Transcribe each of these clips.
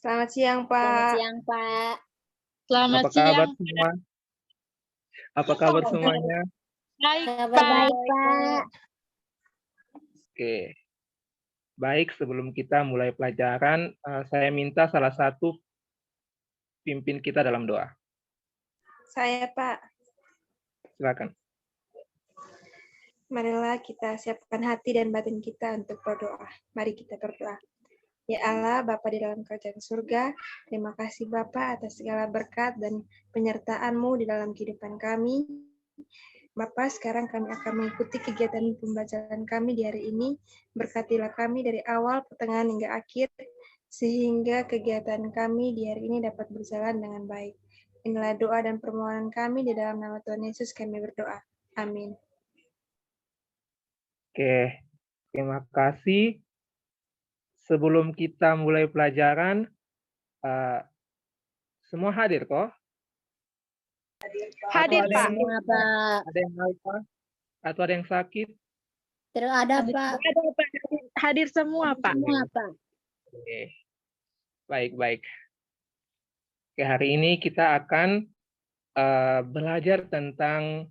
Selamat siang, Selamat Pak. siang, Pak. Selamat Apa kabar siang. semua? Apa kabar semuanya? Baik, Kabar baik, Pak. Oke. Baik, sebelum kita mulai pelajaran, saya minta salah satu pimpin kita dalam doa. Saya, Pak. Silakan. Marilah kita siapkan hati dan batin kita untuk berdoa. Mari kita berdoa. Ya Allah, Bapa di dalam kerajaan surga, terima kasih Bapa atas segala berkat dan penyertaan-Mu di dalam kehidupan kami. Bapa, sekarang kami akan mengikuti kegiatan pembacaan kami di hari ini. Berkatilah kami dari awal, pertengahan, hingga akhir, sehingga kegiatan kami di hari ini dapat berjalan dengan baik. Inilah doa dan permohonan kami di dalam nama Tuhan Yesus kami berdoa. Amin. Oke, terima kasih. Sebelum kita mulai pelajaran, semua hadir kok? Hadir, Atau Pak. Semua, Pak. Ada yang lupa? Atau ada yang sakit? Terus ada, Pak. Ada, Pak. Hadir semua, Pak. Semua, Pak. Oke. Baik. Oke, hari ini kita akan belajar tentang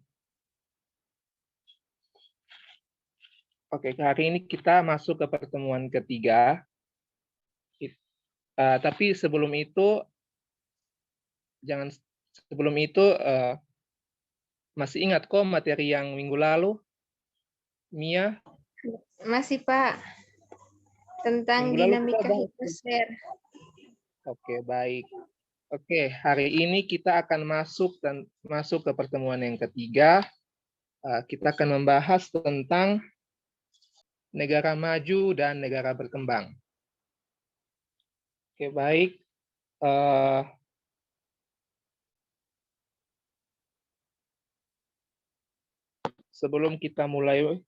hari ini kita masuk ke pertemuan ketiga. Tapi sebelum itu, masih ingat kok materi yang minggu lalu, Mia? Masih, Pak. Tentang Minggu lalu dinamika kita bahas. hiposfer. Oke, baik. Oke, hari ini kita akan masuk ke pertemuan yang ketiga. Kita akan membahas tentang negara maju dan negara berkembang. Oke, baik. Sebelum kita mulai,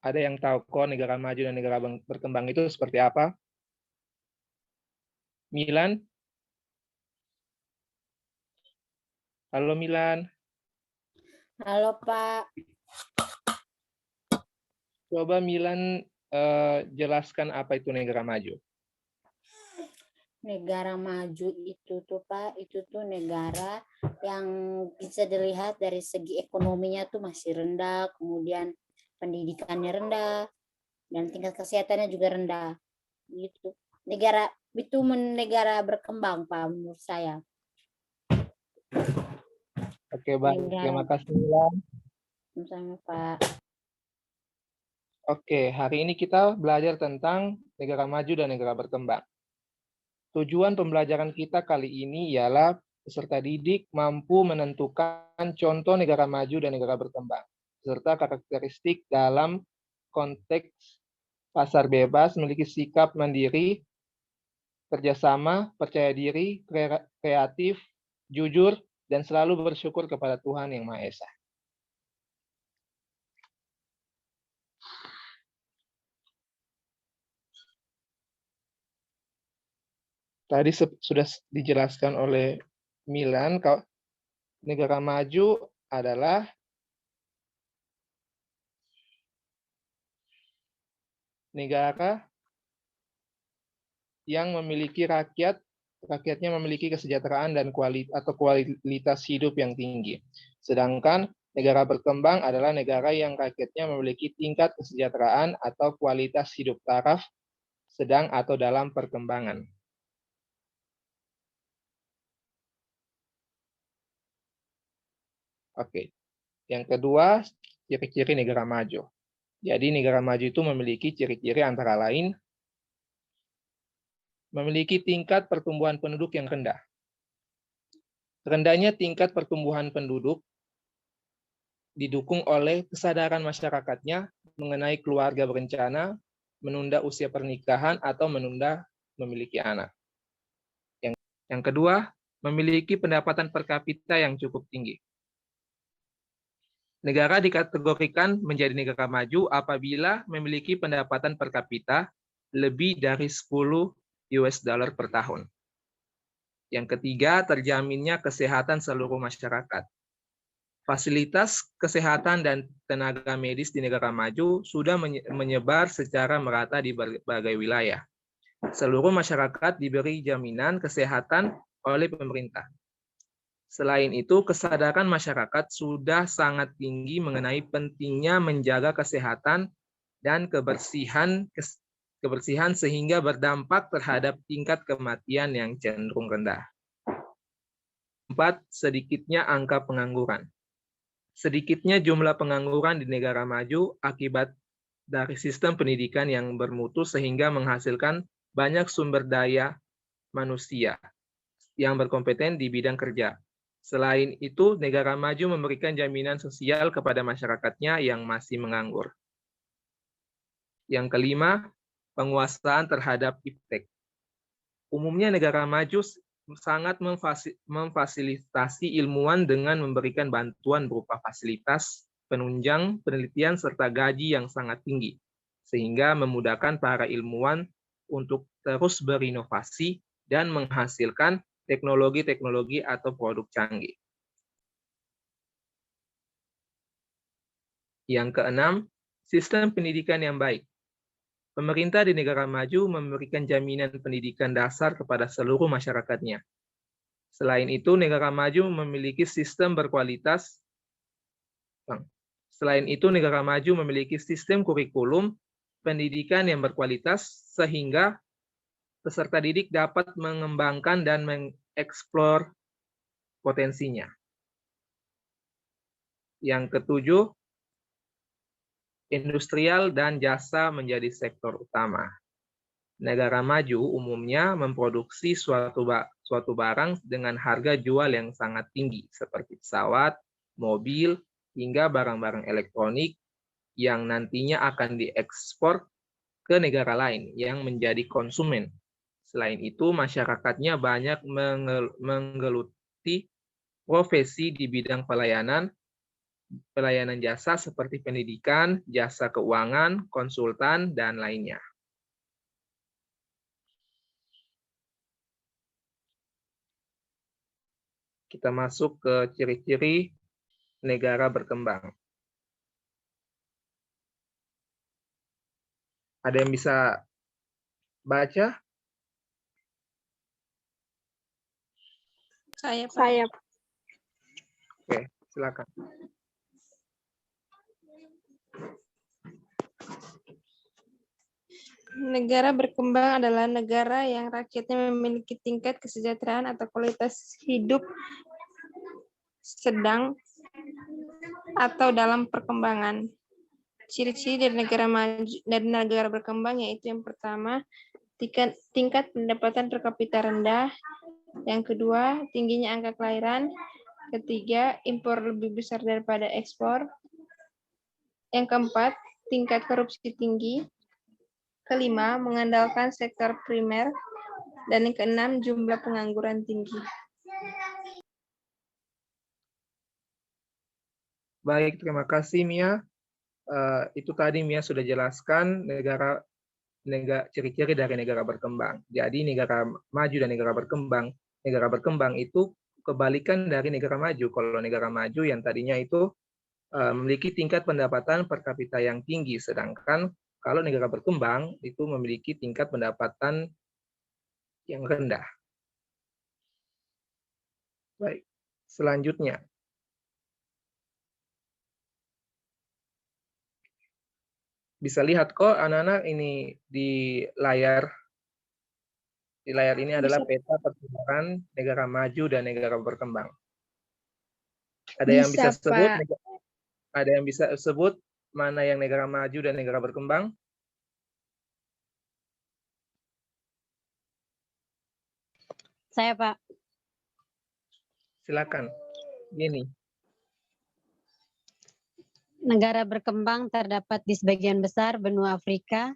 ada yang tahu kok negara maju dan negara berkembang itu seperti apa? Milan? Halo Milan. Halo, Pak. Coba Milan jelaskan apa itu negara maju. Negara maju itu tuh, Pak, itu tuh negara yang bisa dilihat dari segi ekonominya tuh masih rendah, kemudian pendidikannya rendah, dan tingkat kesehatannya juga rendah. Gitu. Negara berkembang, Pak, menurut saya. Oke, baik. Terima kasih Milan. Sama, Pak. Oke, hari ini kita belajar tentang negara maju dan negara berkembang. Tujuan pembelajaran kita kali ini ialah peserta didik mampu menentukan contoh negara maju dan negara berkembang, serta karakteristik dalam konteks pasar bebas, memiliki sikap mandiri, kerjasama, percaya diri, kreatif, jujur, dan selalu bersyukur kepada Tuhan Yang Maha Esa. Tadi sudah dijelaskan oleh Milan, kalau negara maju adalah negara yang memiliki rakyatnya memiliki kesejahteraan dan kualitas hidup yang tinggi. Sedangkan negara berkembang adalah negara yang rakyatnya memiliki tingkat kesejahteraan atau kualitas hidup taraf sedang atau dalam perkembangan. Oke. Yang kedua, ciri-ciri negara maju. Jadi negara maju itu memiliki ciri-ciri antara lain memiliki tingkat pertumbuhan penduduk yang rendah. Rendahnya tingkat pertumbuhan penduduk didukung oleh kesadaran masyarakatnya mengenai keluarga berencana, menunda usia pernikahan, atau menunda memiliki anak. Yang kedua, memiliki pendapatan per kapita yang cukup tinggi. Negara dikategorikan menjadi negara maju apabila memiliki pendapatan per kapita lebih dari 10 US dollar per tahun. Yang ketiga, terjaminnya kesehatan seluruh masyarakat. Fasilitas kesehatan dan tenaga medis di negara maju sudah menyebar secara merata di berbagai wilayah. Seluruh masyarakat diberi jaminan kesehatan oleh pemerintah. Selain itu, kesadaran masyarakat sudah sangat tinggi mengenai pentingnya menjaga kesehatan dan kebersihan sehingga berdampak terhadap tingkat kematian yang cenderung rendah. 4. Sedikitnya angka pengangguran. Sedikitnya jumlah pengangguran di negara maju akibat dari sistem pendidikan yang bermutu sehingga menghasilkan banyak sumber daya manusia yang berkompeten di bidang kerja. Selain itu, negara maju memberikan jaminan sosial kepada masyarakatnya yang masih menganggur. Yang kelima, penguasaan terhadap iptek. Umumnya negara maju sangat memfasilitasi ilmuwan dengan memberikan bantuan berupa fasilitas, penunjang, penelitian, serta gaji yang sangat tinggi, sehingga memudahkan para ilmuwan untuk terus berinovasi dan menghasilkan teknologi-teknologi atau produk canggih. Yang keenam, sistem pendidikan yang baik. Pemerintah di negara maju memberikan jaminan pendidikan dasar kepada seluruh masyarakatnya. Selain itu, negara maju memiliki sistem berkualitas. Selain itu, negara maju memiliki sistem kurikulum pendidikan yang berkualitas sehingga peserta didik dapat mengembangkan dan mengeksplor potensinya. Yang ketujuh, industrial dan jasa menjadi sektor utama. Negara maju umumnya memproduksi suatu barang dengan harga jual yang sangat tinggi, seperti pesawat, mobil, hingga barang-barang elektronik yang nantinya akan diekspor ke negara lain yang menjadi konsumen. Selain itu, masyarakatnya banyak menggeluti profesi di bidang pelayanan jasa seperti pendidikan, jasa keuangan, konsultan, dan lainnya. Kita masuk ke ciri-ciri negara berkembang. Ada yang bisa baca? Saya. Oke, silakan. Negara berkembang adalah negara yang rakyatnya memiliki tingkat kesejahteraan atau kualitas hidup sedang atau dalam perkembangan. Ciri-ciri dari negara berkembang yaitu yang pertama, tingkat pendapatan per kapita rendah. Yang kedua, tingginya angka kelahiran. Ketiga, impor lebih besar daripada ekspor. Yang keempat, tingkat korupsi tinggi. Kelima, mengandalkan sektor primer. Dan yang keenam, jumlah pengangguran tinggi. Baik, terima kasih Mia. Itu tadi Mia sudah jelaskan ciri-ciri dari negara berkembang. Jadi negara maju dan negara berkembang itu kebalikan dari negara maju. Kalau negara maju yang tadinya itu memiliki tingkat pendapatan per kapita yang tinggi, sedangkan kalau negara berkembang itu memiliki tingkat pendapatan yang rendah. Baik, selanjutnya. Bisa lihat kok anak-anak ini di layar. Di layar ini adalah peta pertumbuhan negara maju dan negara berkembang. Ada yang bisa sebut? Ada yang bisa sebut mana yang negara maju dan negara berkembang? Saya, Pak. Silakan. Gini. Negara berkembang terdapat di sebagian besar benua Afrika,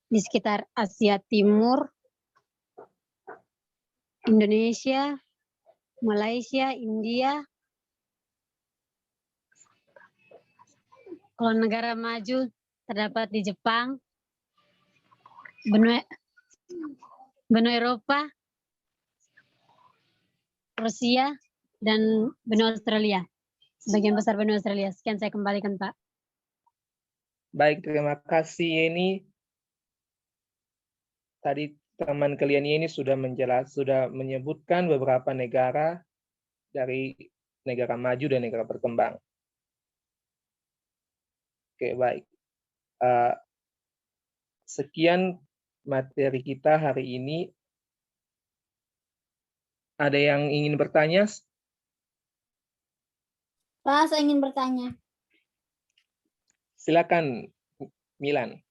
di sekitar Asia Timur, Indonesia, Malaysia, India. Kalau negara maju terdapat di Jepang, benua Eropa, Rusia, dan benua Australia. Sebagian besar benua Australia. Sekian saya kembalikan, Pak. Baik, terima kasih Yeni. Tadi teman kalian ini sudah menyebutkan beberapa negara dari negara maju dan negara berkembang. Oke, baik. Sekian materi kita hari ini. Ada yang ingin bertanya? Pak, saya ingin bertanya. Silakan, Milan.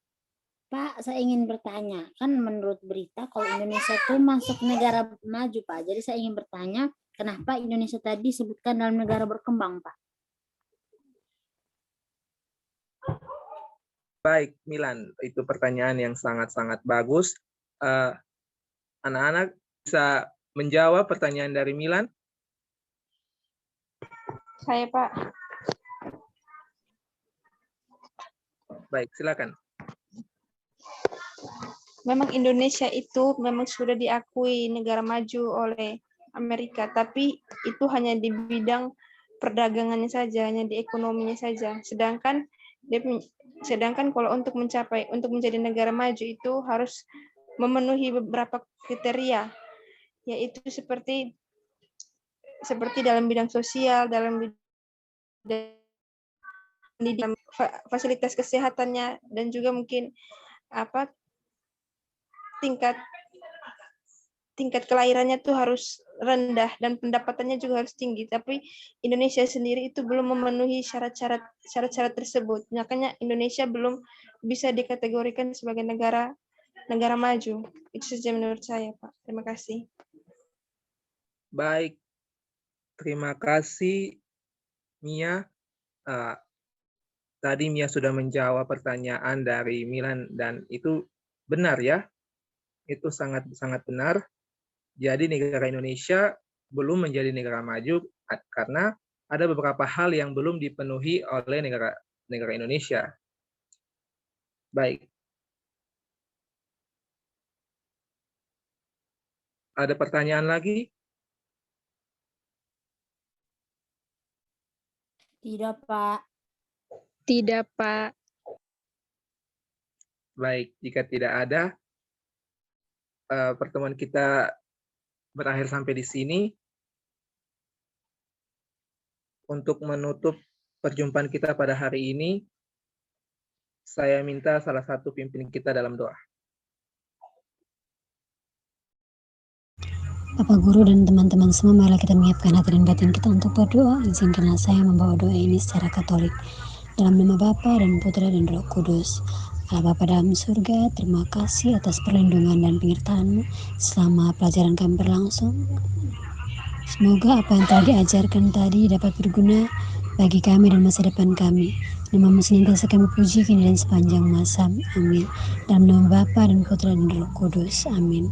Pak, saya ingin bertanya. Kan menurut berita kalau Indonesia itu masuk negara maju, Pak. Jadi saya ingin bertanya, kenapa Indonesia tadi disebutkan dalam negara berkembang, Pak? Baik, Milan. Itu pertanyaan yang sangat-sangat bagus. Anak-anak bisa menjawab pertanyaan dari Milan? Saya, Pak. Baik, silakan. Memang Indonesia itu memang sudah diakui negara maju oleh Amerika, tapi itu hanya di bidang perdagangannya saja, hanya di ekonominya saja. Sedangkan kalau untuk menjadi negara maju itu harus memenuhi beberapa kriteria, yaitu seperti dalam bidang sosial, dalam fasilitas kesehatannya, dan juga mungkin tingkat kelahirannya tuh harus rendah dan pendapatannya juga harus tinggi. Tapi Indonesia sendiri itu belum memenuhi syarat-syarat tersebut. Makanya Indonesia belum bisa dikategorikan sebagai negara maju. Itu saja menurut saya, Pak. Terima kasih. Baik, terima kasih Mia. Tadi Mia sudah menjawab pertanyaan dari Milan dan itu benar ya. Itu sangat benar. Jadi negara Indonesia belum menjadi negara maju karena ada beberapa hal yang belum dipenuhi oleh negara Indonesia. Baik. Ada pertanyaan lagi? Tidak, Pak. Tidak, Pak. Baik, jika tidak ada, pertemuan kita berakhir sampai di sini. Untuk menutup perjumpaan kita pada hari ini, saya minta salah satu pimpin kita dalam doa. Bapak Guru dan teman-teman semua, marilah kita menyiapkan hati dan batin kita untuk berdoa. Izinkanlah saya membawa doa ini secara Katolik. Dalam nama Bapa dan Putra dan Roh Kudus. Allah Bapa dalam surga, terima kasih atas perlindungan dan penyertaan-Mu selama pelajaran kami berlangsung. Semoga apa yang telah diajarkan tadi dapat berguna bagi kami dan masa depan kami. Nama-Mu senantiasa kami puji kini dan sepanjang masa. Amin. Dalam nama Bapa dan Putra dan Roh Kudus. Amin.